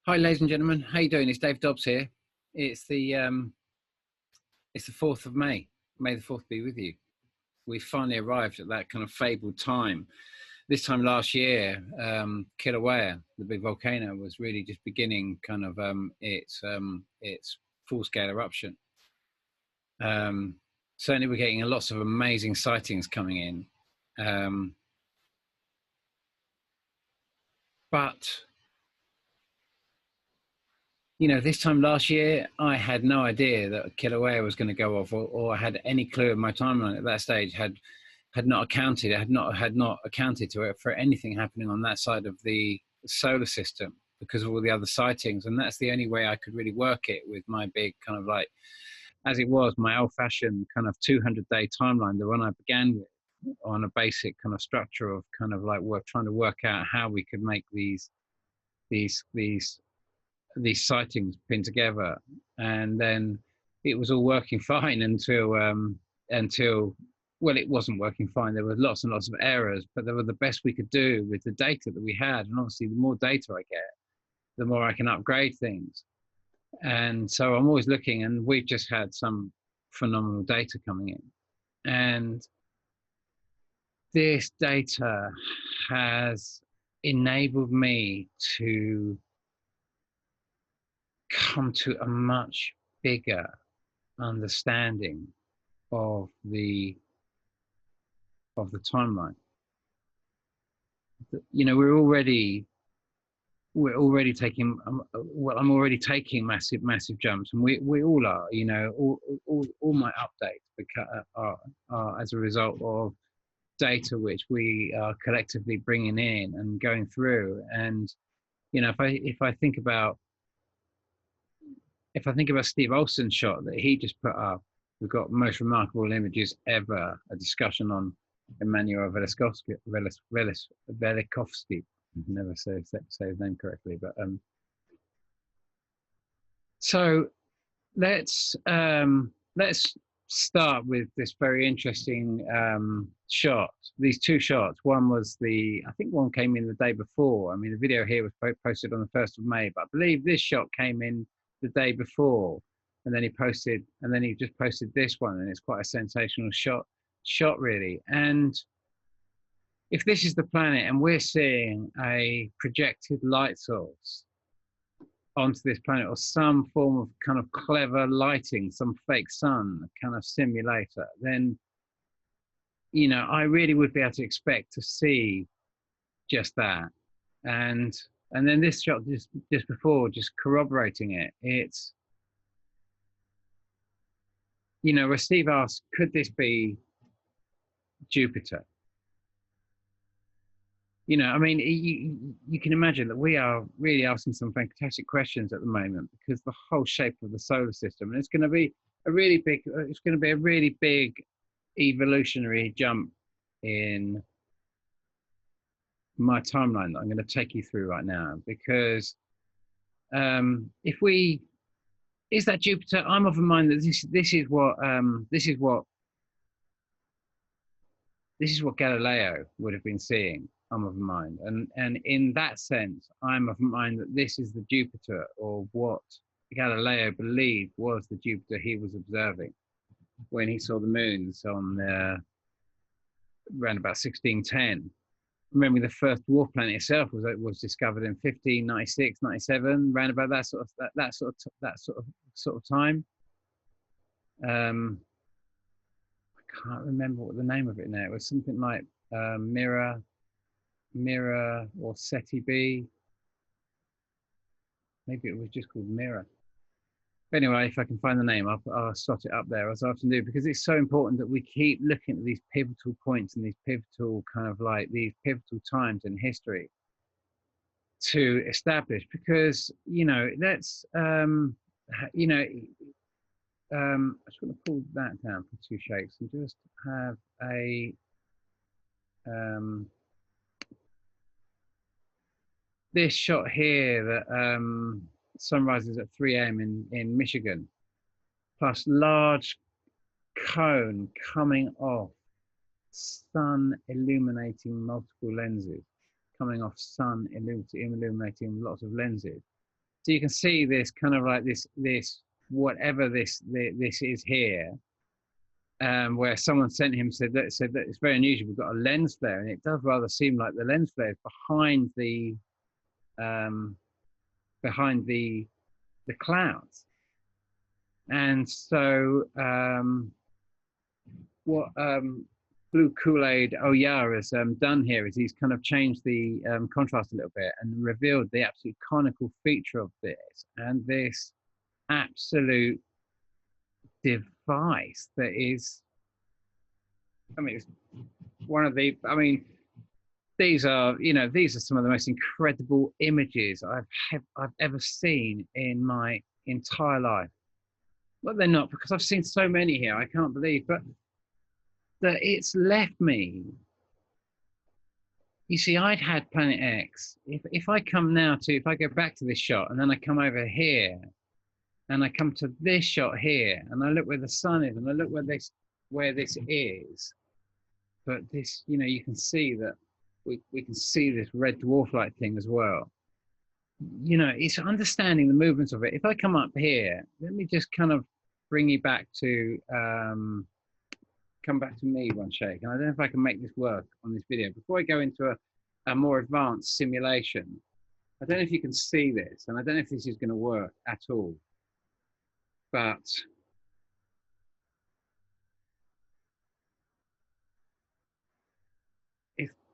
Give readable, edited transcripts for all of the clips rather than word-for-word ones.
Hi, ladies and gentlemen. How you doing? It's Dave Dobbs here. It's the 4th of May. May the 4th be with you. We finally arrived at that kind of fabled time. This time last year, Kilauea, the big volcano, was really just beginning kind of its full-scale eruption. Certainly, we're getting lots of amazing sightings coming in, but you know, this time last year, I had no idea that Kilauea was going to go off, or I had any clue in my timeline at that stage. Had not accounted to it for anything happening on that side of the solar system because of all the other sightings, and that's the only way I could really work it with my big kind of like, as it was, my old-fashioned kind of 200-day timeline, the one I began with, on a basic kind of structure of kind of like trying to work out how we could make these sightings pinned together. And then it was all working fine until well, it wasn't working fine. There were lots and lots of errors, but they were the best we could do with the data that we had. And obviously, the more data I get, the more I can upgrade things. And so I'm always looking, and we've just had some phenomenal data coming in. And this data has enabled me to come to a much bigger understanding of the timeline. You know, we're already taking well, I'm already taking massive jumps, and we all are. You know, all my updates are as a result of data which we are collectively bringing in and going through. And you know, if I think about Steve Olson's shot that he just put up, we've got most remarkable images ever, a discussion on Emmanuel Velikovsky. Never say his name correctly, but so let's start with this very interesting shot. These two shots. One was I think one came in the day before. I mean, the video here was posted on the 1st of May, but I believe this shot came in the day before, and then he just posted this one, and it's quite a sensational shot really. And if this is the planet and we're seeing a projected light source onto this planet, or some form of kind of clever lighting, some fake sun kind of simulator, then you know, I really would be able to expect to see just that. And then this shot just before, just corroborating it. It's, you know, where Steve asked, could this be Jupiter? You know, I mean, you can imagine that we are really asking some fantastic questions at the moment, because the whole shape of the solar system, and it's going to be a really big evolutionary jump in my timeline that I'm going to take you through right now. Because is that Jupiter? I'm of a mind that this is what Galileo would have been seeing. I'm of a mind, and in that sense, I'm of a mind that this is the Jupiter, or what Galileo believed was the Jupiter he was observing when he saw the moons on around about 1610. Remember, the first dwarf planet itself was discovered in 1596, 97, round about that sort of time. I can't remember what the name of it now. It was something like Mirror or SETI B. Maybe it was just called Mirror. But anyway, if I can find the name, I'll slot it up there, as I often do, because it's so important that we keep looking at these pivotal points and these pivotal times in history to establish. Because, you know, that's you know, I'm just going to pull that down for 2 shakes and just have a this shot here that sunrises at 3 a.m. in Michigan, plus large cone coming off sun illuminating multiple lenses, coming off sun illuminating lots of lenses. So you can see this kind of like this whatever this is here, where someone sent him said that it's very unusual. We've got a lens flare, and it does rather seem like the lens flare is behind the clouds. And so what Blue Kool-Aid Oyar has done here is he's kind of changed the contrast a little bit and revealed the absolute conical feature of this, and this absolute device that is, I mean, it's one of the, I mean, these are, you know, these are some of the most incredible images I've ever seen in my entire life. Well, they're not, because I've seen so many here, I can't believe, but that it's left me. You see, I'd had Planet X. If I come now to, if I go back to this shot and then I come over here and I come to this shot here and I look where the sun is and I look where this is, but this, you know, you can see that we can see this red dwarf-like thing as well. You know, it's understanding the movements of it. If I come up here, let me just kind of bring you back to, come back to me one shake. And I don't know if I can make this work on this video. Before I go into a more advanced simulation, I don't know if you can see this, and I don't know if this is going to work at all, but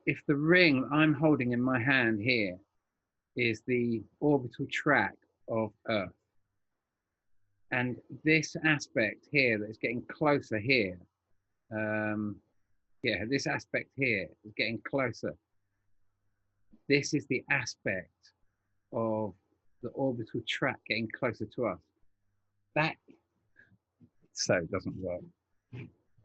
if the ring I'm holding in my hand here is the orbital track of Earth, and this aspect here that's getting closer here, yeah, this aspect here is getting closer. This is the aspect of the orbital track getting closer to us. That so doesn't work.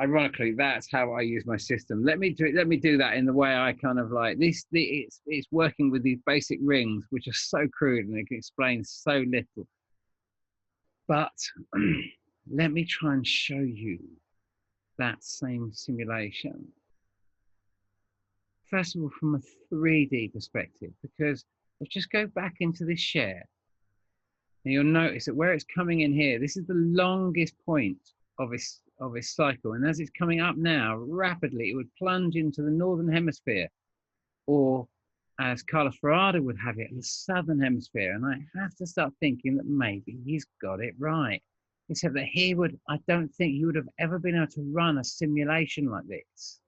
Ironically, that's how I use my system. Let me do that in the way I kind of like this. It's working with these basic rings, which are so crude and they can explain so little. But let me try and show you that same simulation. First of all, from a 3D perspective, because let's just go back into this share. And you'll notice that where it's coming in here, this is the longest point of its cycle. And as it's coming up now, rapidly, it would plunge into the Northern Hemisphere, or as Carlos Ferrada would have it, the Southern Hemisphere. And I have to start thinking that maybe he's got it right. Except that he would, I don't think he would have ever been able to run a simulation like this.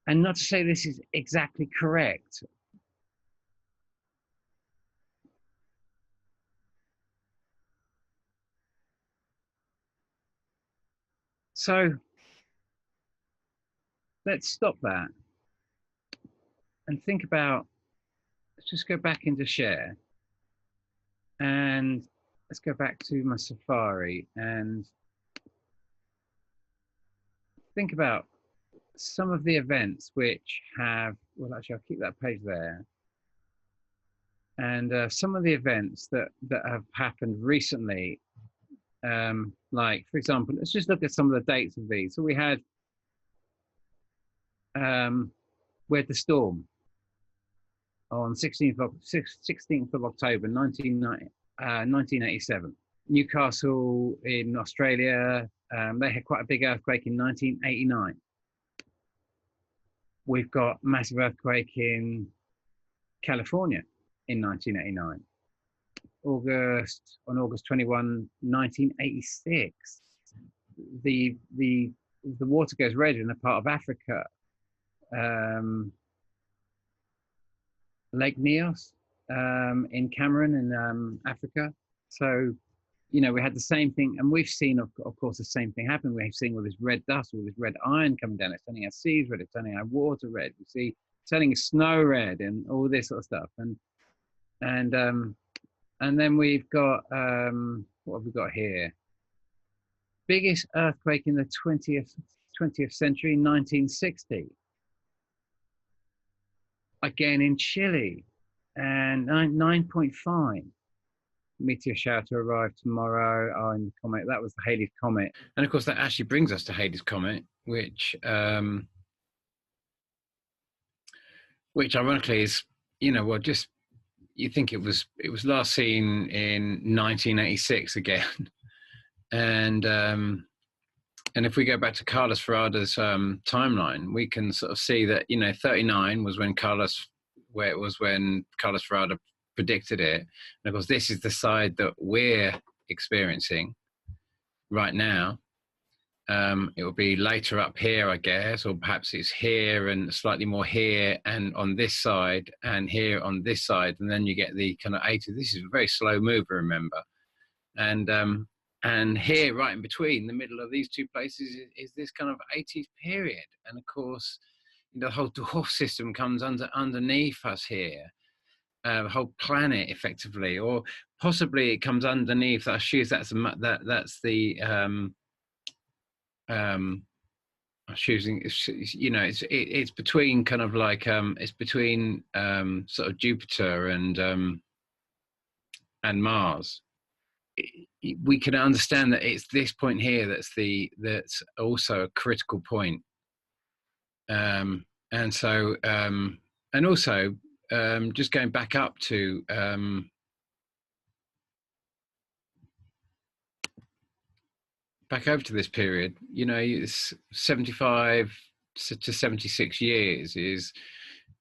And not to say this is exactly correct. So let's stop that and think about, let's just go back into share and let's go back to my Safari and think about some of the events which have, well, actually, I'll keep that page there. And some of the events that have happened recently, like, for example, let's just look at some of the dates of these. So we had, we had the storm on 16th of October, 1987. Newcastle in Australia, they had quite a big earthquake in 1989. We've got massive earthquake in California in 1989. On August 21, 1986, the water goes red in a part of Africa. Lake Neos in Cameroon in Africa. So, you know, we had the same thing, and we've seen, of course, the same thing happen. We've seen all this red dust, all this red iron coming down. It's turning our seas red, it's turning our water red. We see turning snow red and all this sort of stuff. And then we've got, what have we got here? Biggest earthquake in the 20th century, 1960. Again in Chile, and 9.5. meteor shower to arrive tomorrow. Oh, in the comet, that was the Halley's Comet. And of course, that actually brings us to Halley's Comet, which ironically is, well, just, you think it was last seen in 1986 again. And if we go back to Carlos Ferrada's timeline, we can sort of see that 39 was when Carlos Ferrada predicted it. And of course, this is the side that we're experiencing right now. It will be later up here, I guess, or perhaps it's here and slightly more here and on this side and here on this side, and then you get the kind of 80. This is a very slow mover, remember, and here, right in between the middle of these two places, is this kind of 80s period. And of course, the whole dwarf system comes underneath us here, the whole planet effectively, or possibly it comes underneath us. That's the I'm choosing, it's between kind of like it's between sort of Jupiter and Mars. We can understand that it's this point here that's also a critical point. And so and also just going back up to back over to this period, it's 75 to 76 years is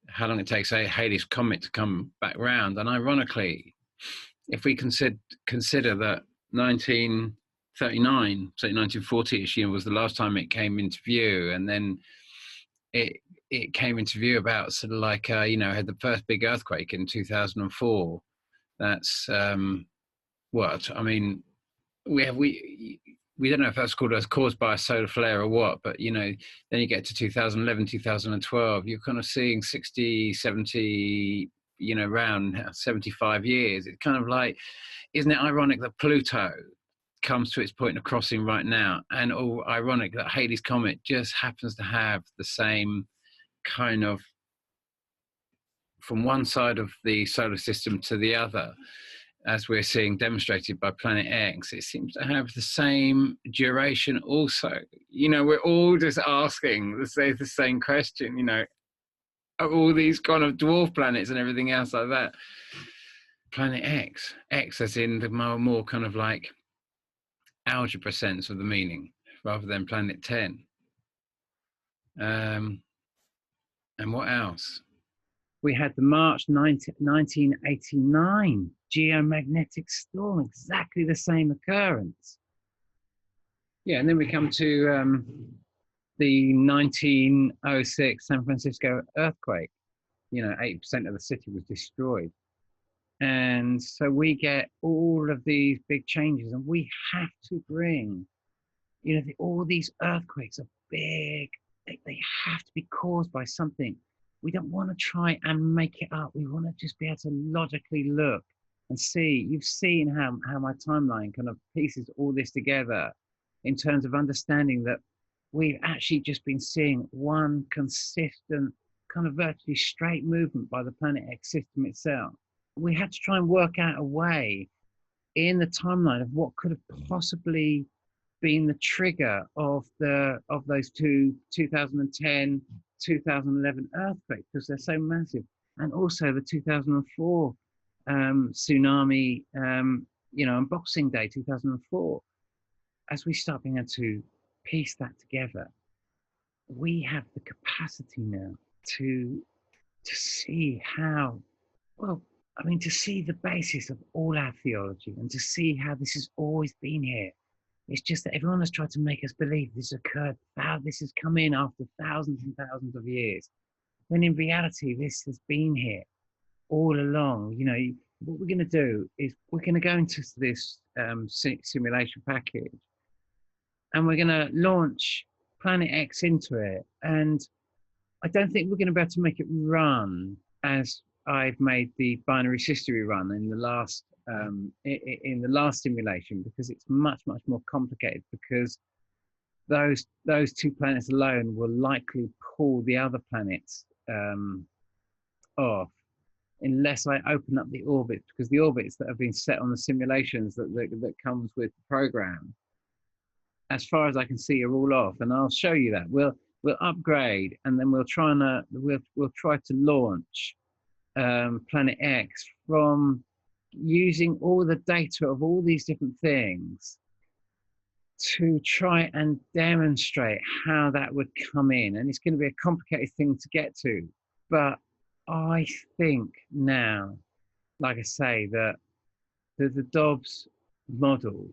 how long it takes a Halley's Comet to come back round. And ironically, if we consider that 1939, so 1940-ish, was the last time it came into view, and then it came into view about sort of like had the first big earthquake in 2004. That's what I mean. We don't know if that's caused by a solar flare or what, but then you get to 2011, 2012, you're kind of seeing 60, 70, around 75 years. It's kind of like, isn't it ironic that Pluto comes to its point of crossing right now, and ironic that Halley's Comet just happens to have the same kind of, from one side of the solar system to the other, as we're seeing demonstrated by Planet X, it seems to have the same duration also. We're all just asking the same question, of all these kind of dwarf planets and everything else like that. Planet X as in the more kind of like algebra sense of the meaning, rather than Planet 10. And what else? We had the March 1989 geomagnetic storm, exactly the same occurrence. Yeah, and then we come to the 1906 San Francisco earthquake. 80% of the city was destroyed. And so we get all of these big changes, and we have to bring, all these earthquakes are big. They have to be caused by something. We don't want to try and make it up. We want to just be able to logically look and see. You've seen how my timeline kind of pieces all this together in terms of understanding that we've actually just been seeing one consistent kind of virtually straight movement by the Planet X system itself. We had to try and work out a way in the timeline of what could have possibly been the trigger of those two 2010 2011 earthquake, because they're so massive, and also the 2004 tsunami, on Boxing Day 2004. As we start being able to piece that together, we have the capacity now to see how, to see the basis of all our theology, and to see how this has always been here. It's just that everyone has tried to make us believe this occurred, this has come in after thousands and thousands of years, when in reality, this has been here all along. What we're going to do is we're going to go into this simulation package, and we're going to launch Planet X into it. And I don't think we're going to be able to make it run as I've made the binary history run in the last simulation, because it's much more complicated, because those two planets alone will likely pull the other planets off unless I open up the orbits, because the orbits that have been set on the simulations that comes with the program, as far as I can see, are all off. And I'll show you that. We'll upgrade, and then we'll try and we'll try to launch Planet X from using all the data of all these different things to try and demonstrate how that would come in. And it's going to be a complicated thing to get to, but I think now, like I say, that the Dobbs model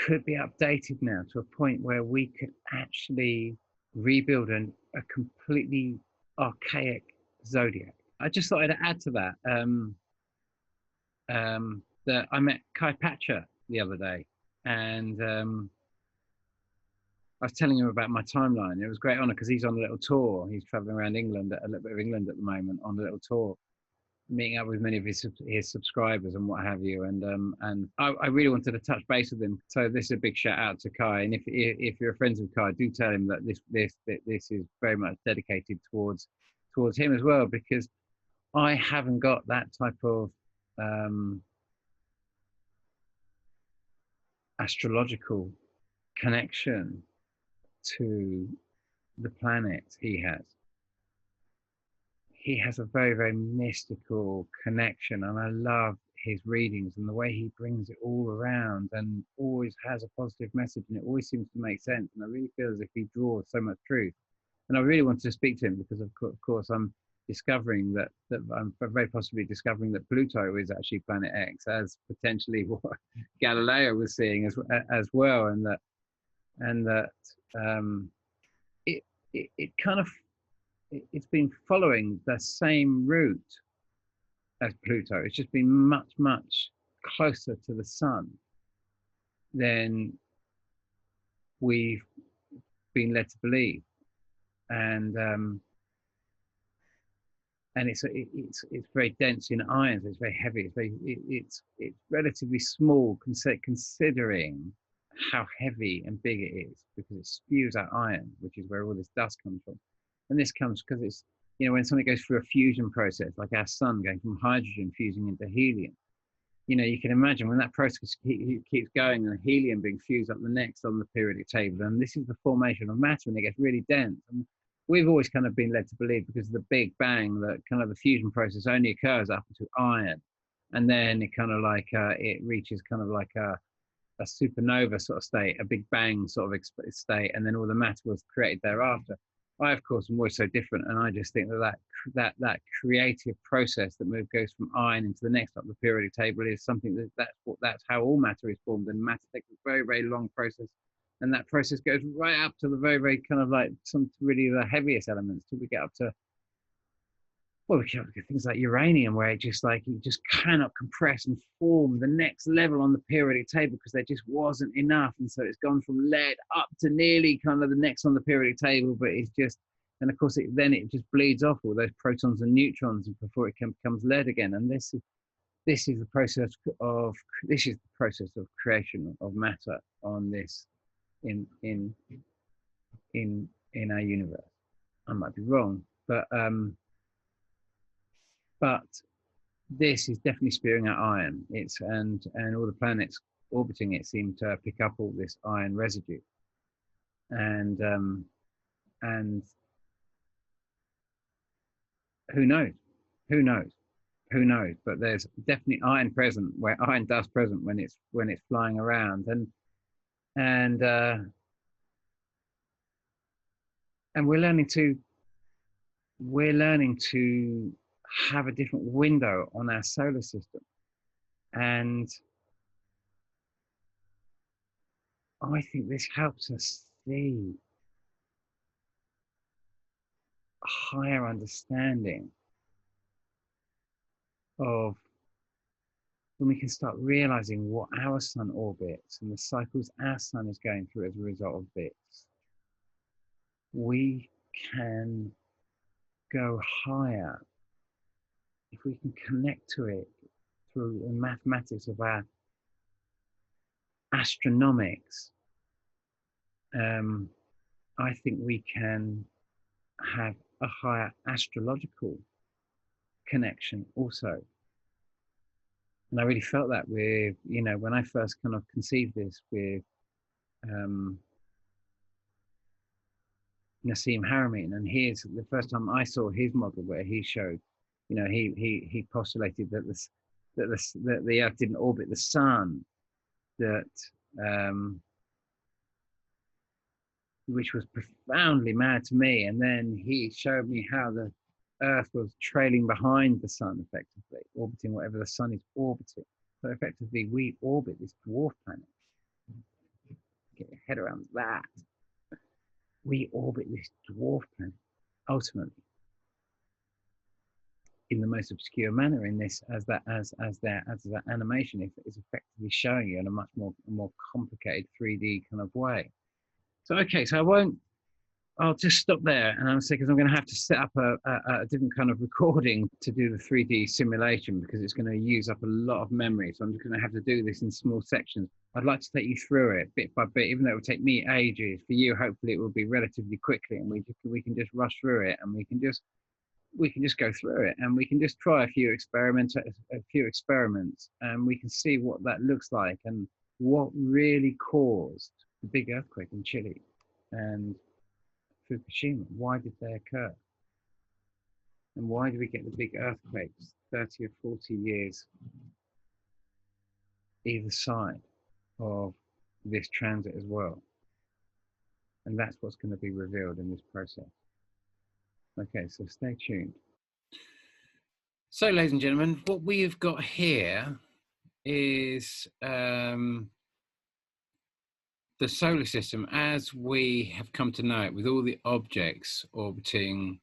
could be updated now to a point where we could actually rebuild a completely archaic zodiac. I just thought I'd add to that that I met Kaypacha the other day, and I was telling him about my timeline. It was a great honor because he's on a little tour. He's traveling around England, a little bit of England at the moment, on a little tour, meeting up with many of his subscribers and what have you. And I really wanted to touch base with him. So this is a big shout out to Kai. And if you're friends with Kai, do tell him that this is very much dedicated towards him as well, because I haven't got that type of astrological connection to the planet he has. He has a very, very mystical connection, and I love his readings and the way he brings it all around and always has a positive message, and it always seems to make sense. And I really feel as if he draws so much truth. And I really wanted to speak to him because, of course, I'm discovering that I'm very possibly discovering that Pluto is actually Planet X, as potentially what Galileo was seeing as well, and that it kind of it's been following the same route as Pluto. It's just been much, much closer to the sun than we've been led to believe. And it's very dense in ions. It's very heavy. It's relatively small considering how heavy and big it is, because it spews out iron, which is where all this dust comes from. And this comes because it's, when something goes through a fusion process, like our sun going from hydrogen fusing into helium, you can imagine when that process keeps going and helium being fused up the next on the periodic table. And this is the formation of matter, and it gets really dense. And we've always kind of been led to believe, because of the Big Bang, that kind of the fusion process only occurs up into iron. And then it kind of like, it reaches kind of like a supernova sort of state, a Big Bang sort of state, and then all the matter was created thereafter. I, of course, am always so different, and I just think that creative process that goes from iron into the next up the periodic table is something that's how all matter is formed. And matter takes a very, very long process, and that process goes right up to the very, very kind of like some really the heaviest elements till we get up to, well, we can look at things like uranium, where it just cannot compress and form the next level on the periodic table because there just wasn't enough. And so it's gone from lead up to nearly kind of the next on the periodic table, but it's just, and of course it just bleeds off all those protons and neutrons before it becomes lead again. And this is the process of creation of matter on this in our universe. I might be wrong, but this is definitely spewing out iron. And all the planets orbiting it seem to pick up all this iron residue. And who knows? But there's definitely iron present, where iron dust present when it's flying around. And we're learning to have a different window on our solar system. And I think this helps us see a higher understanding of when we can start realizing what our sun orbits and the cycles our sun is going through as a result of this. We can go higher if we can connect to it through the mathematics of our astronomics. I think we can have a higher astrological connection also. And I really felt that with, you know, when I first kind of conceived this with Nassim Haramein, and here's the first time I saw his model where he showed, you know, he postulated that that the Earth didn't orbit the sun, that which was profoundly mad to me. And then he showed me how the Earth was trailing behind the sun, effectively orbiting whatever the sun is orbiting. So effectively, we orbit this dwarf planet. Get your head around that. We orbit this dwarf planet, ultimately, in the most obscure manner. In this, as that animation is effectively showing you in a much more complicated 3D kind of way. So okay, so I'll just stop there, and I'll say, because I'm going to have to set up a different kind of recording to do the 3D simulation, because it's going to use up a lot of memory. So I'm just going to have to do this in small sections. I'd like to take you through it bit by bit, even though it will take me ages. For you, hopefully, it will be relatively quickly, and we can just rush through it, and we can just go through it, and we can just try a few experiments, and we can see what that looks like and what really caused the big earthquake in Chile and Fukushima. Why did they occur? And why do we get the big earthquakes 30 or 40 years either side of this transit as well? And that's what's going to be revealed in this process. Okay, so stay tuned. So, ladies and gentlemen, what we've got here is the solar system as we have come to know it, with all the objects orbiting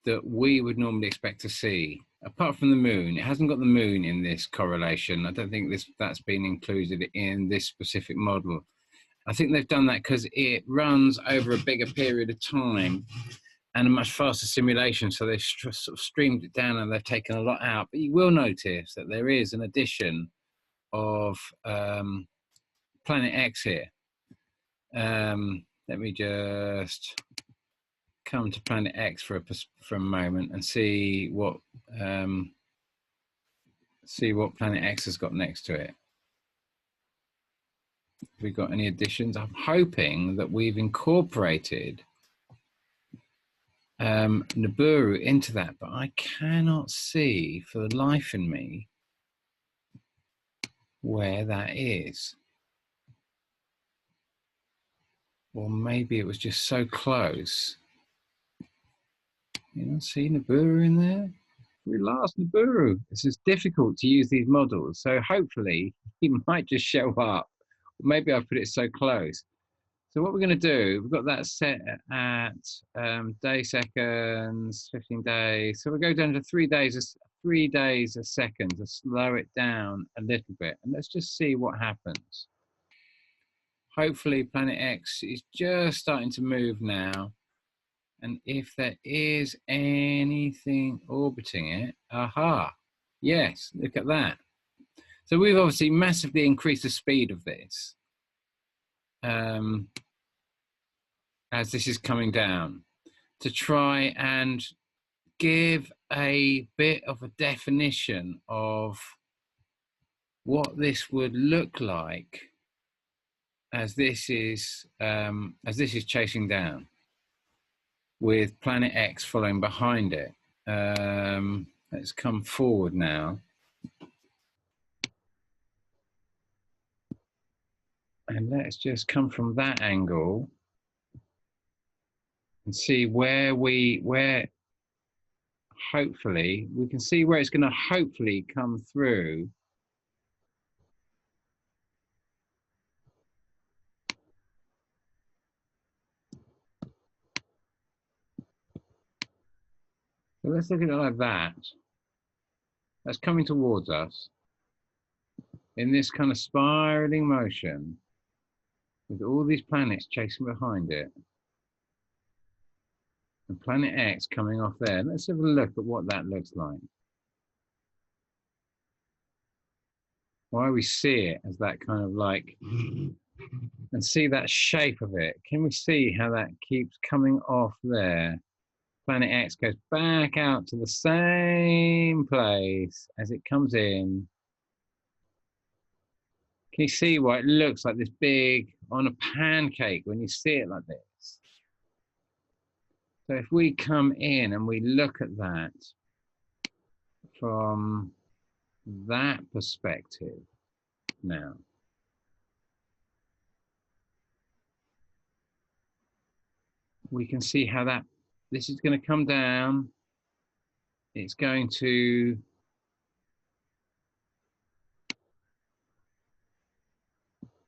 that we would normally expect to see. Apart from the moon, it hasn't got the moon in this correlation. I don't think that's been included in this specific model. I think they've done that because it runs over a bigger period of time and a much faster simulation. So they've sort of streamed it down and they've taken a lot out. But you will notice that there is an addition of Planet X here. Let me just come to Planet X for a moment and see what Planet X has got next to it. Have we got any additions? I'm hoping that we've incorporated Nibiru into that, but I cannot see for the life in me where that is. Or maybe it was just so close. You don't see Nibiru in there? We lost Nibiru. This is difficult to use these models, so hopefully he might just show up. Maybe I've put it so close. So what we're going to do, we've got that set at day seconds, 15 days. So we'll go down to 3 days a second to slow it down a little bit. And let's just see what happens. Hopefully Planet X is just starting to move now. And if there is anything orbiting it, aha, yes, look at that. So we've obviously massively increased the speed of this as this is coming down to try and give a bit of a definition of what this would look like as this is chasing down, with Planet X following behind it. Let's come forward now. And let's just come from that angle and see where hopefully, we can see where it's going to hopefully come through. So let's look at it like that. That's coming towards us in this kind of spiraling motion with all these planets chasing behind it. And Planet X coming off there. Let's have a look at what that looks like. Why we see it as that kind of like, and see that shape of it. Can we see how that keeps coming off there? Planet X goes back out to the same place as it comes in. Can you see why it looks like this big on a pancake when you see it like this? So if we come in and we look at that from that perspective now, we can see how that this is going to come down. It's going to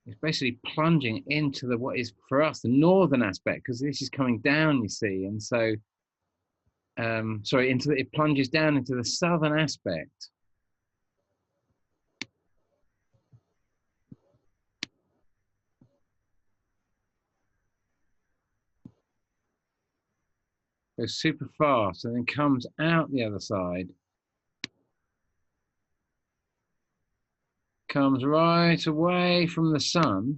it's basically plunging into the what is for us the northern aspect, because this is coming down, you see, and so sorry, into it plunges down into the southern aspect. Goes super fast and then comes out the other side. Comes right away from the sun.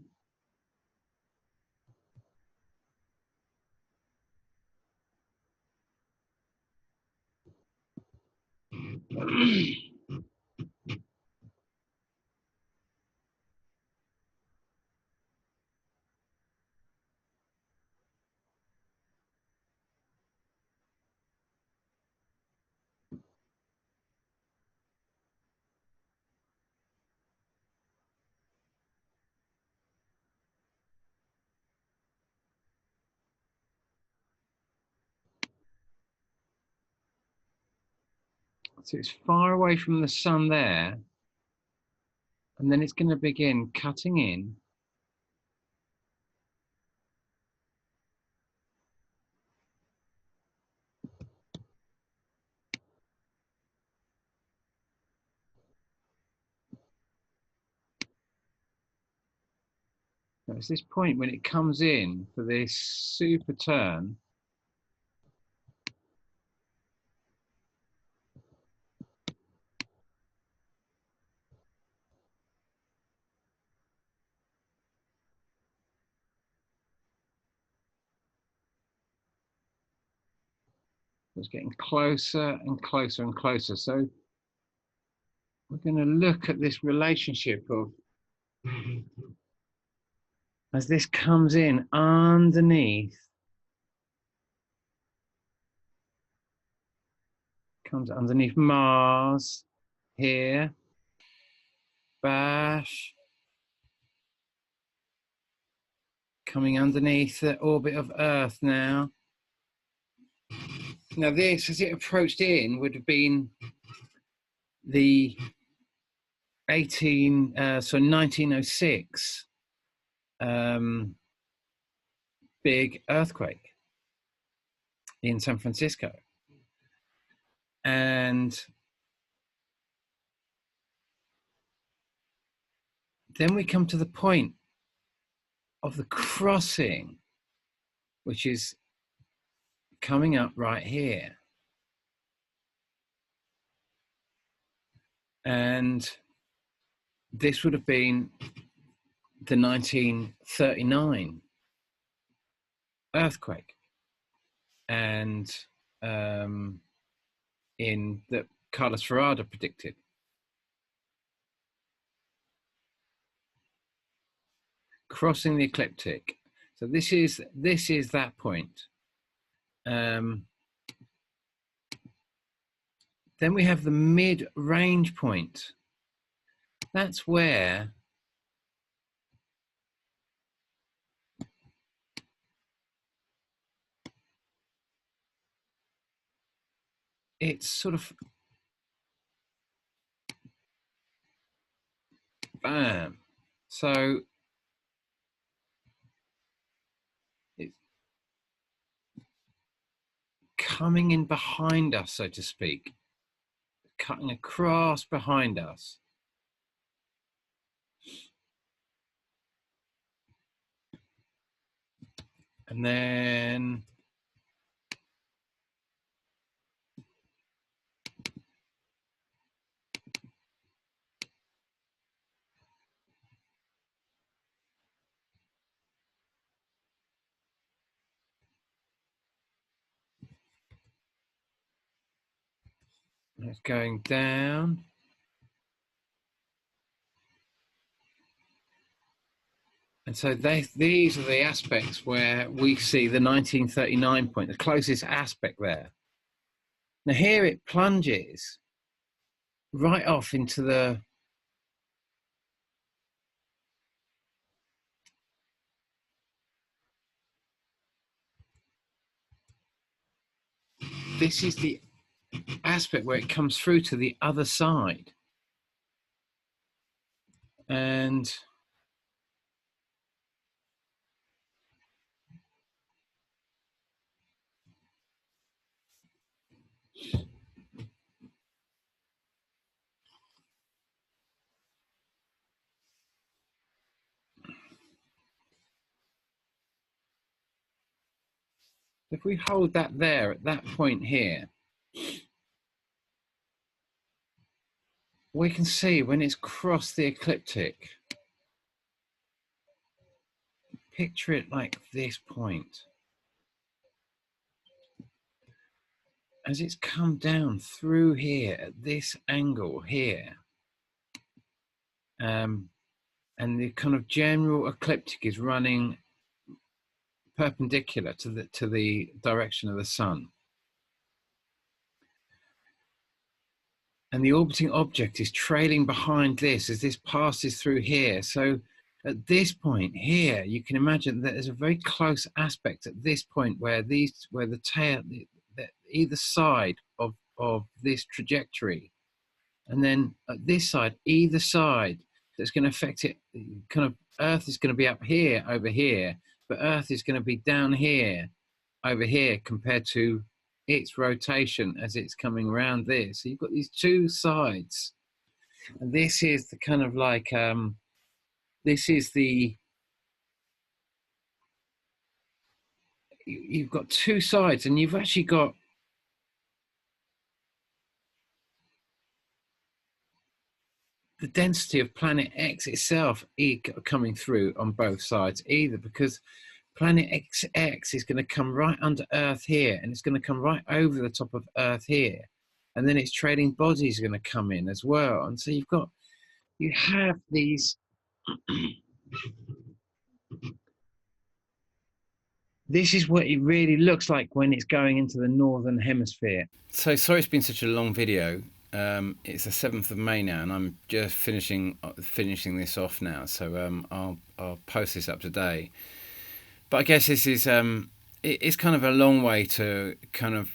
So it's far away from the sun there, and then it's going to begin cutting in. It's this point when it comes in for this super turn. It's getting closer and closer and closer. So we're going to look at this relationship of as this comes in underneath, comes underneath Mars here, bash, coming underneath the orbit of Earth now. Now this, as it approached in, would have been the 1906 big earthquake in San Francisco. And then we come to the point of the crossing, which is coming up right here. And this would have been the 1939 earthquake, and in that Carlos Ferrada predicted. Crossing the ecliptic. So this is that point. Then we have the mid-range point. That's where it's sort of bam. So it's coming in behind us, so to speak, cutting across behind us. And then It's going down. And so these are the aspects where we see the 1939 point, the closest aspect there. Now here it plunges right off into the this is the aspect where it comes through to the other side. And if we hold that there at that point here, we can see when it's crossed the ecliptic, picture it like this point. As it's come down through here at this angle here, and the kind of general ecliptic is running perpendicular to the direction of the sun. And the orbiting object is trailing behind this as this passes through here. So at this point here, you can imagine that there's a very close aspect at this point where the tail, either side of this trajectory, and then at this side, either side, that's going to affect it. Kind of Earth is going to be up here, over here, but Earth is going to be down here, over here, compared to its rotation as it's coming around this. So you've got these two sides, and this is the kind of like this is the you've got two sides, and you've actually got the density of planet X itself coming through on both sides, either because planet X is going to come right under Earth here, and it's going to come right over the top of Earth here, and then its trailing bodies are going to come in as well. And so you have these this is what it really looks like when it's going into the Northern Hemisphere. So sorry it's been such a long video. It's the 7th of May now, and I'm just finishing this off now, so I'll post this up today. But I guess this is it's kind of a long way to kind of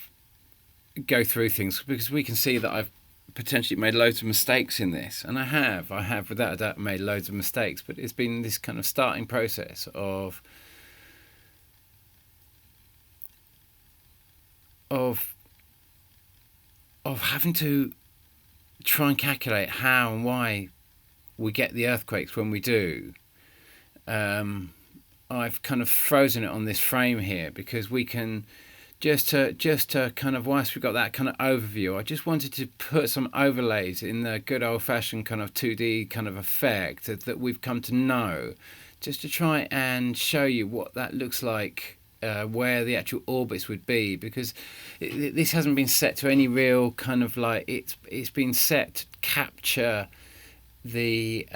go through things, because we can see that I've potentially made loads of mistakes in this, and I have without a doubt made loads of mistakes, but it's been this kind of starting process of having to try and calculate how and why we get the earthquakes when we do. I've kind of frozen it on this frame here because we can just to kind of, whilst we've got that kind of overview, I just wanted to put some overlays in the good old-fashioned kind of 2D kind of effect that we've come to know, just to try and show you what that looks like, where the actual orbits would be, because this hasn't been set to any real kind of like, it's been set to capture the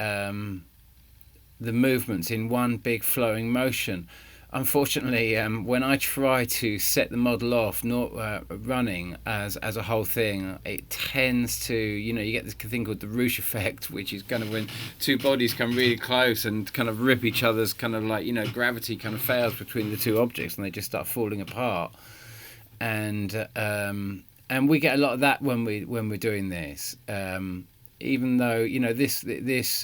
movements in one big flowing motion. Unfortunately, when I try to set the model off, not running as a whole thing, it tends to, you get this thing called the Roosh effect, which is kind of when two bodies come really close and kind of rip each other's kind of like, gravity kind of fails between the two objects and they just start falling apart. And we get a lot of that when we're doing this. Even though this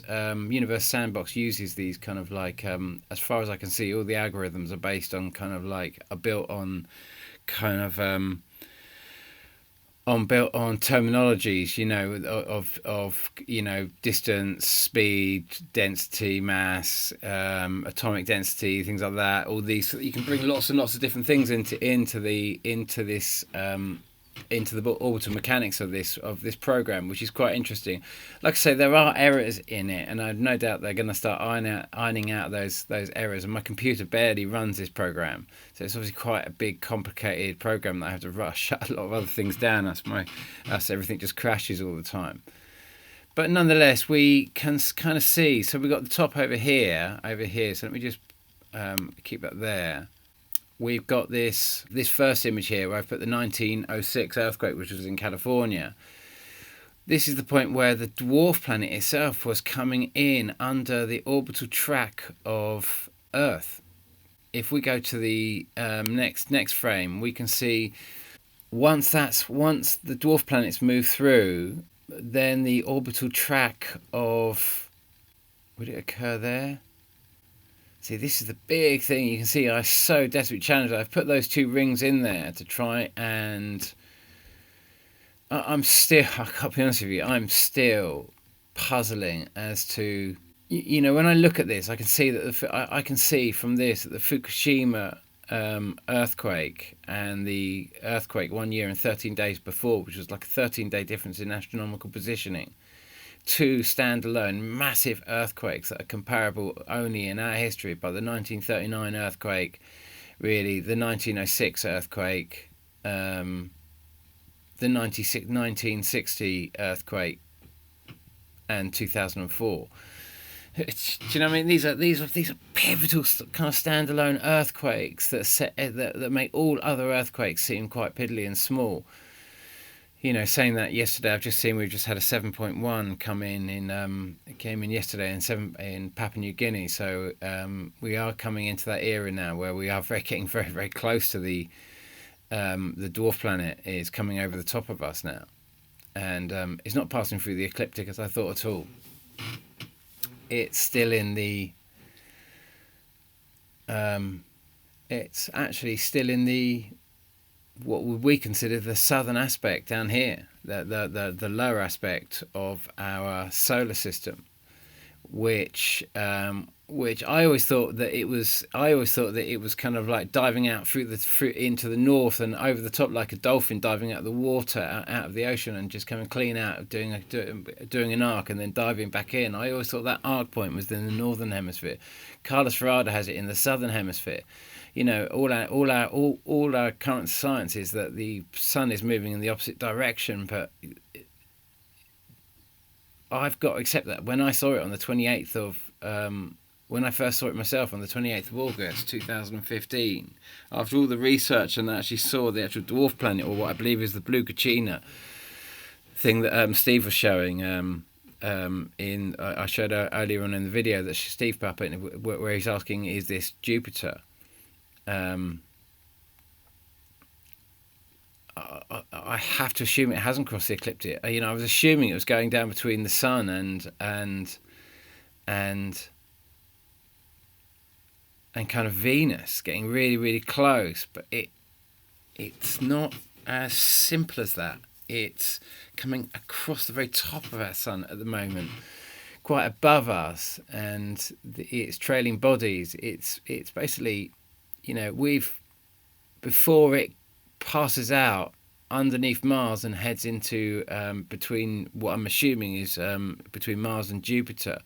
universe sandbox uses these kind of like, as far as I can see, all the algorithms are based on kind of like, are built on kind of built on terminologies, of distance, speed, density, mass, atomic density, things like that. All these, you can bring lots and lots of different things into this into the orbital mechanics of this program, which is quite interesting. Like I say, there are errors in it, and I've no doubt they're going to start ironing out those errors. And my computer barely runs this program, so it's obviously quite a big, complicated program that I have to rush, shut a lot of other things down. That's everything just crashes all the time. But nonetheless, we can kind of see. So we've got the top over here. So let me just keep that there. We've got this first image here where I've put the 1906 earthquake, which was in California. This is the point where the dwarf planet itself was coming in under the orbital track of Earth. If we go to the next frame, we can see once the dwarf planets move through, then the orbital track of, would it occur there? See, this is the big thing. You can see I so desperately challenged. I've put those two rings in there to try, and I'm still, I can't be honest with you, I'm still puzzling as to, when I look at this, I can see that I can see from this that the Fukushima earthquake and the earthquake 1 year and 13 days before, which was like a 13-day difference in astronomical positioning, two standalone massive earthquakes that are comparable only in our history by the 1939 earthquake, really the 1906 earthquake, the 1960 earthquake, and 2004. Do you know what I mean? These are pivotal kind of standalone earthquakes that make all other earthquakes seem quite piddly and small. Saying that, yesterday I've just seen we've just had a 7.1 come in it came in yesterday in Papua New Guinea. So we are coming into that era now where we are getting very, very close to the dwarf planet is coming over the top of us now, and it's not passing through the ecliptic as I thought at all. It's still in the it's actually still in the what would we consider the southern aspect down here, the lower aspect of our solar system, which I always thought that it was kind of like diving out through into the north and over the top like a dolphin diving out of the water, out of the ocean, and just coming clean out, doing an arc and then diving back in. I always thought that arc point was in the Northern Hemisphere. Carlos Ferrada has it in the Southern Hemisphere. All our current science is that the sun is moving in the opposite direction, but I've got to accept that when I saw it on the 28th of when I first saw it myself on the 28th of August 2015, after all the research and I actually saw the actual dwarf planet, or what I believe is the Blue Kachina thing that Steve was showing I showed earlier on in the video that Steve put up where he's asking, is this Jupiter? I have to assume it hasn't crossed the ecliptic. I was assuming it was going down between the sun and kind of Venus, getting really, really close. But it's not as simple as that. It's coming across the very top of our sun at the moment, quite above us, and it's trailing bodies. It's basically, before it passes out underneath Mars and heads into between what I'm assuming is between Mars and Jupiter.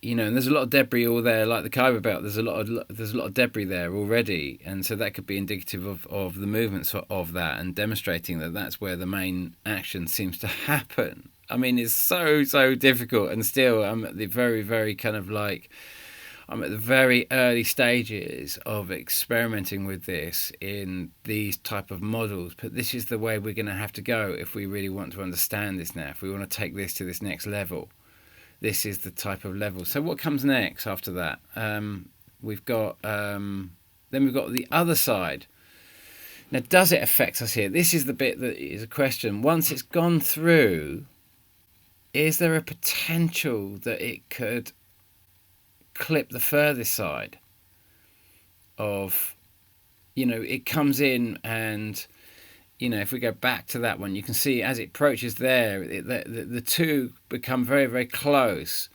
And there's a lot of debris all there, like the Kuiper Belt. There's a lot of debris there already, and so that could be indicative of the movements of that, and demonstrating that that's where the main action seems to happen. I mean, it's so difficult, and still I'm at the very, very I'm at the very early stages of experimenting with this in these type of models, but this is the way we're going to have to go if we really want to understand this now, if we want to take this to this next level. This is the type of level. So what comes next after that? We've got the other side. Now, does it affect us here? This is the bit that is a question. Once it's gone through, is there a potential that it could clip the furthest side of, it comes in, and if we go back to that one, you can see as it approaches there, the two become very, very close.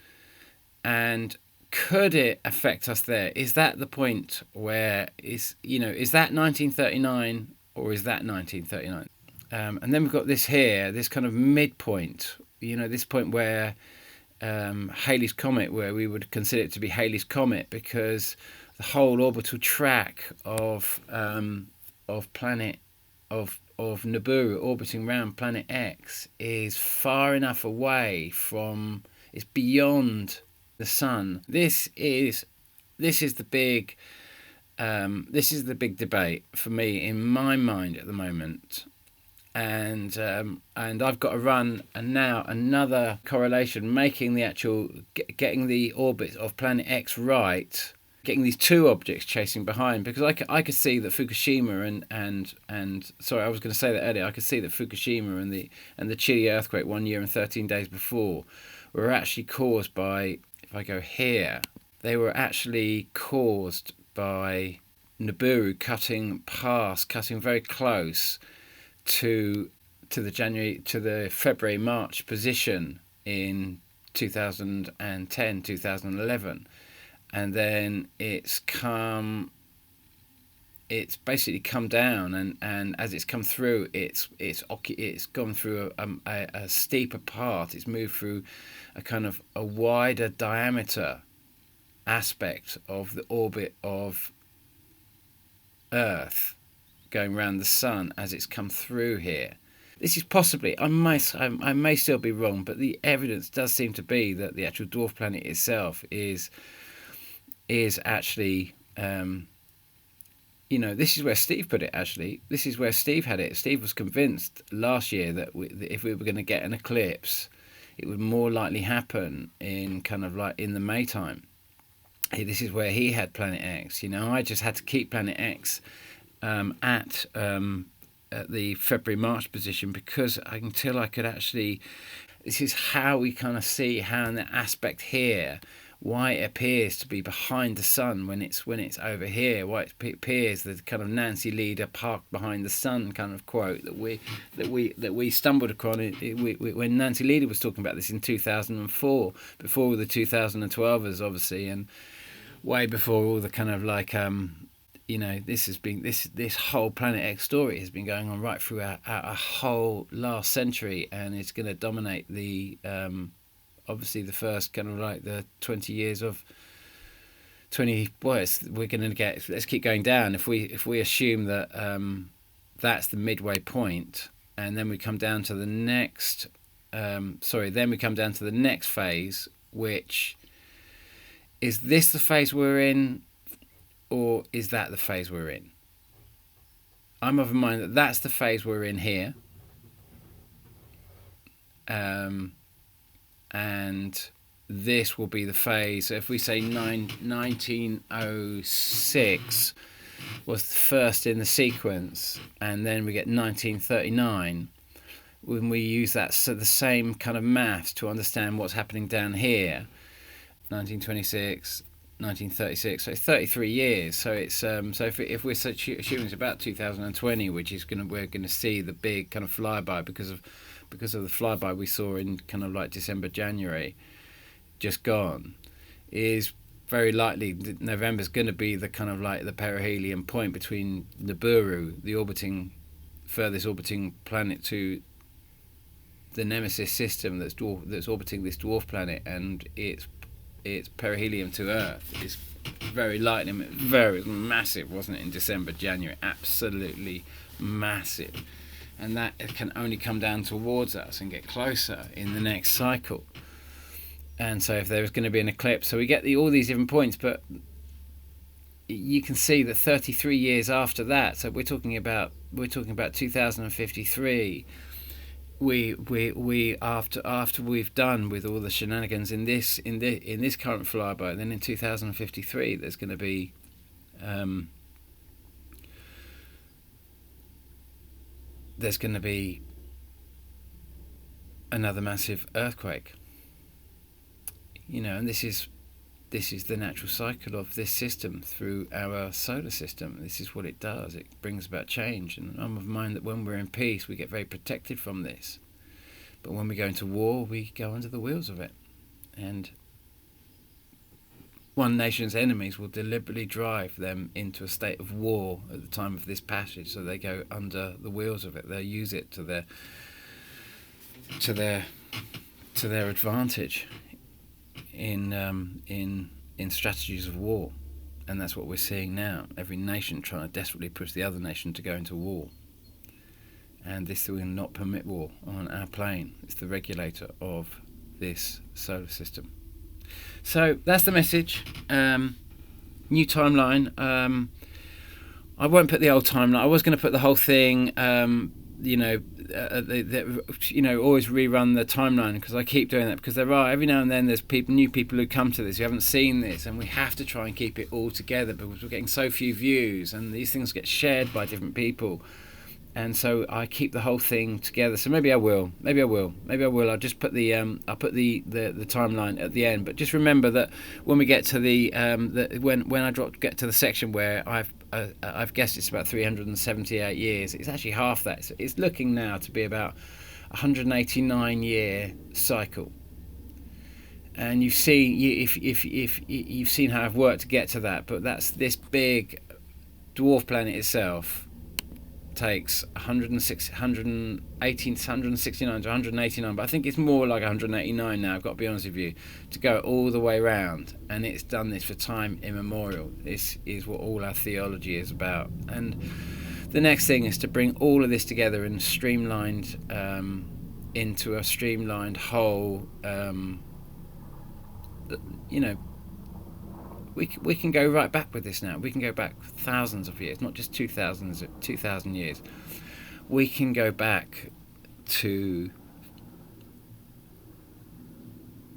And could it affect us there? Is that the point where is that 1939 or is that 1939? And then we've got this here, this kind of midpoint, this point where Halley's Comet, where we would consider it to be Halley's Comet, because the whole orbital track of planet of Nibiru orbiting around planet X is far enough away from, it's beyond the sun. This is the big debate for me in my mind at the moment. And I've got to run now another correlation, making the actual getting the orbit of planet X right, getting these two objects chasing behind, because I could see that Fukushima and sorry, I was going to say that earlier. I could see that Fukushima and the Chile earthquake 1 year and 13 days before were actually caused by, if I go here, they were actually caused by Nibiru cutting very close to the February March position in 2010 2011, and then it's basically come down, and as it's come through, it's gone through a steeper path. It's moved through a kind of a wider diameter aspect of the orbit of Earth, going around the sun as it's come through here. This is possibly, I may still be wrong, but the evidence does seem to be that the actual dwarf planet itself is actually, this is where Steve put it. Actually, this is where Steve had it. Steve was convinced last year that if we were going to get an eclipse, it would more likely happen in kind of like in the May time. This is where he had planet X. I just had to keep planet X at the February March position, because until I could actually, this is how we kind of see how in the aspect here, why it appears to be behind the sun when it's over here, why it appears the kind of Nancy Leader parked behind the sun kind of quote that we stumbled upon when Nancy Leader was talking about this in 2004, before the 2012ers obviously, and way before all the kind of like this whole Planet X story has been going on right through a whole last century, and it's going to dominate the obviously the first kind of like the 20 years of 20. We're going to get. Let's keep going down. If we assume that that's the midway point, and then we come down to the next. Then we come down to the next phase, which is this the phase we're in, or is that the phase we're in? I'm of a mind that that's the phase we're in here. And this will be the phase. So if we say 1906 was the first in the sequence, and then we get 1939, when we use that, so the same kind of maths to understand what's happening down here, 1926, 1936, so it's 33 years. So it's so if we're assuming it's about 2020, which is we're going to see the big kind of flyby because of the flyby we saw in kind of like December, January, just gone, is very likely that November's going to be the kind of like the perihelion point between Nibiru, the furthest orbiting planet to the Nemesis system that's orbiting this dwarf planet, and its perihelion to Earth is very likely, very massive, wasn't it, in December, January? Absolutely massive. And that can only come down towards us and get closer in the next cycle. And so if there was going to be an eclipse, so we get all these different points, but you can see that 33 years after that, so we're talking about 2053. We after we've done with all the shenanigans in this current flyby, then in 2053 there's going to be another massive earthquake, and this is the natural cycle of this system through our solar system. This is what it does. It brings about change, and I'm of mind that when we're in peace we get very protected from this, but when we go into war we go under the wheels of it. And one nation's enemies will deliberately drive them into a state of war at the time of this passage, so they go under the wheels of it. They'll use it to their advantage in strategies of war, and that's what we're seeing now. Every nation trying to desperately push the other nation to go into war, and this will not permit war on our plane. It's the regulator of this solar system. So that's the message. New timeline. I won't put the old timeline. I was going to put the whole thing. Always rerun the timeline, because I keep doing that, because there are, every now and then, there's new people who come to this who haven't seen this, and we have to try and keep it all together because we're getting so few views, and these things get shared by different people. And so I keep the whole thing together. So maybe I will. I'll just put the timeline at the end. But just remember that when we get to when I get to the section where I've guessed it's about 378 years, it's actually half that. So it's looking now to be about 189-year cycle. And you've seen if you've seen how I've worked to get to that. But that's this big dwarf planet itself. Takes 169 to 189, but I think it's more like 189 now, I've got to be honest with you, to go all the way around, and it's done this for time immemorial. This is what all our theology is about. And the next thing is to bring all of this together and streamlined into a streamlined whole. We can go right back with this now. We can go back thousands of years, not just 2,000 years. We can go back to.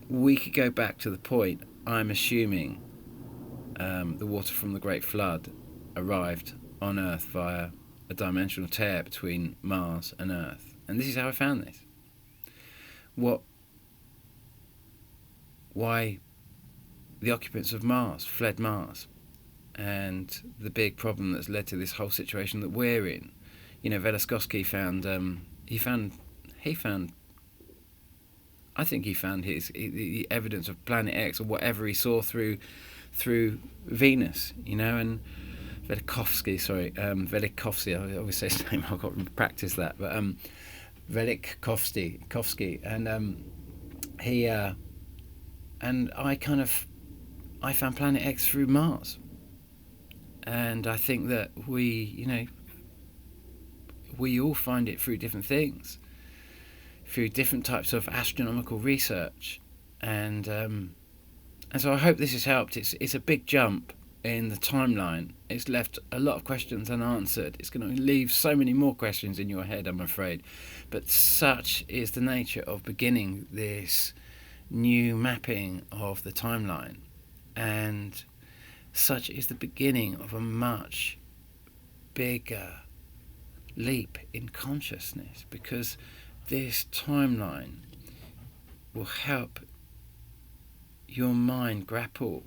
We could go back to the point, I'm assuming, the water from the Great Flood arrived on Earth via a dimensional tear between Mars and Earth. And this is how I found this. Why the occupants of Mars fled Mars, and the big problem that's led to this whole situation that we're in. Velikovsky found I think he found the evidence of Planet X, or whatever he saw through Venus, and Velikovsky, I always say his name, I've got to practice that, but Velikovsky, and he and I found Planet X through Mars, and I think that we all find it through different things, through different types of astronomical research, and so I hope this has helped. It's a big jump in the timeline. It's left a lot of questions unanswered. It's going to leave so many more questions in your head, I'm afraid, but such is the nature of beginning this new mapping of the timeline. And such is the beginning of a much bigger leap in consciousness, because this timeline will help your mind grapple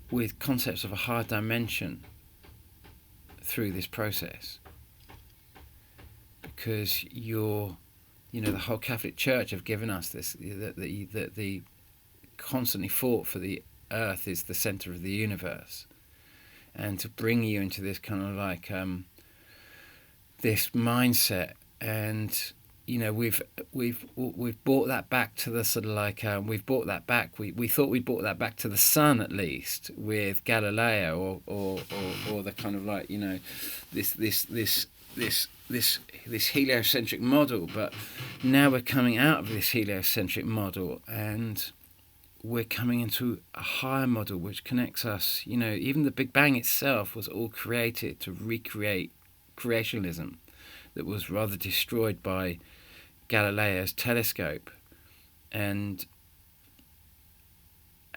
with concepts of a higher dimension through this process, because the whole Catholic Church have given us this, that the constantly fought for the Earth is the center of the universe, and to bring you into this kind of like this mindset. And we've brought that back to the sort of like we've brought that back. We thought we'd brought that back to the sun, at least, with Galileo, or the kind of like this heliocentric model. But now we're coming out of this heliocentric model, and we're coming into a higher model which connects us. Even the Big Bang itself was all created to recreate creationism that was rather destroyed by Galileo's telescope, and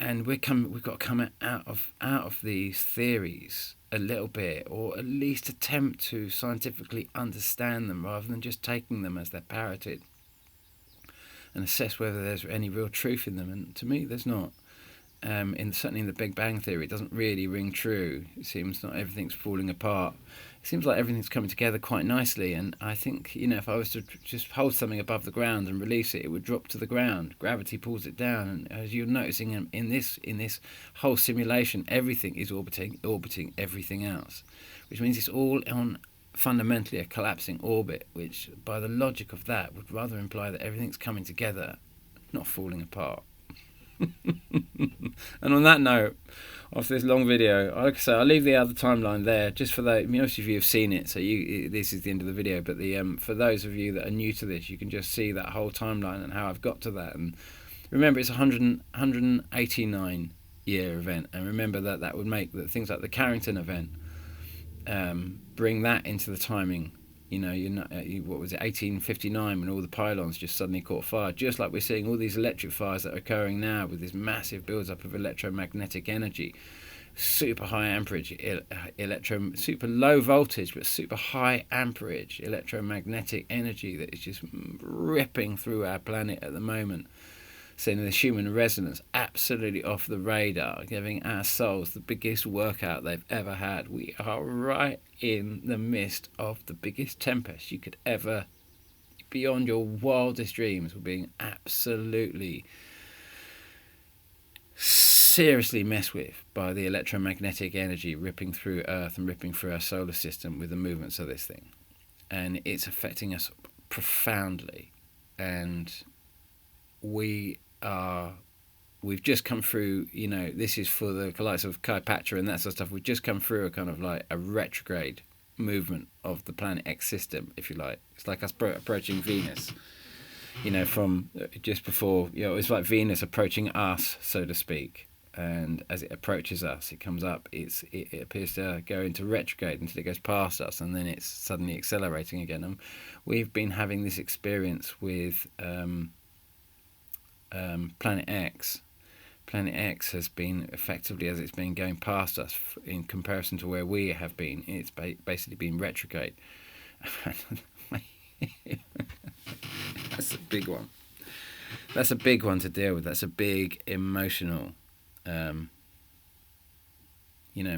we've got to come out of these theories a little bit, or at least attempt to scientifically understand them rather than just taking them as they're parroted, and assess whether there's any real truth in them. And to me, there's not. certainly in the Big Bang Theory, it doesn't really ring true. It seems not everything's falling apart. It seems like everything's coming together quite nicely. And I think, if I was to just hold something above the ground and release it, it would drop to the ground. Gravity pulls it down, and as you're noticing in this whole simulation, everything is orbiting everything else, which means it's all on fundamentally a collapsing orbit. Which, by the logic of that, would rather imply that everything's coming together, not falling apart. And on that note, after this long video, like I say, I'll leave the other timeline there just for those. Most of you have seen it, so this is the end of the video. But for those of you that are new to this, you can just see that whole timeline and how I've got to that. And remember, it's a 189 year event, and remember that would make things like the Carrington event bring that into the timing. What was it, 1859, when all the pylons just suddenly caught fire, just like we're seeing all these electric fires that are occurring now with this massive build-up of electromagnetic energy, super high amperage, super low voltage but super high amperage electromagnetic energy that is just ripping through our planet at the moment, sending the human resonance absolutely off the radar, giving our souls the biggest workout they've ever had. We are right in the midst of the biggest tempest you could ever, beyond your wildest dreams. We're being absolutely seriously messed with by the electromagnetic energy ripping through Earth and ripping through our solar system with the movements of this thing. And it's affecting us profoundly. And we've just come through, this is for the likes of Kaypacha and that sort of stuff. We've just come through a kind of like a retrograde movement of the Planet X system, if you like. It's like us approaching Venus, from just before, it's like Venus approaching us, so to speak. And as it approaches us, it comes up, it appears to go into retrograde until it goes past us, and then it's suddenly accelerating again. And we've been having this experience with Planet X. Planet X has been effectively, as it's been going past us in comparison to where we have been, it's basically been retrograde. That's a big one. That's a big one to deal with. That's a big emotional.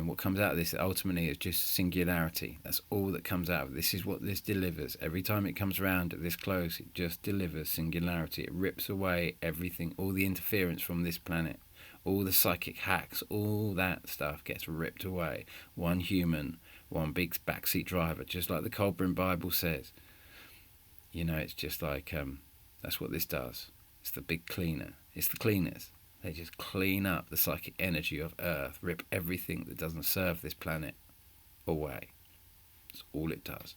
What comes out of this ultimately is just singularity. That's all that comes out of it. This is what this delivers. Every time it comes around this close, it just delivers singularity. It rips away everything, all the interference from this planet, all the psychic hacks, all that stuff gets ripped away. One human, one big backseat driver, just like the Colburn Bible says. It's just like, that's what this does. It's the big cleaner. It's the cleaners. They just clean up the psychic energy of Earth, rip everything that doesn't serve this planet away. That's all it does.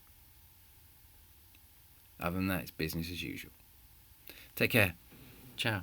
Other than that, it's business as usual. Take care. Ciao.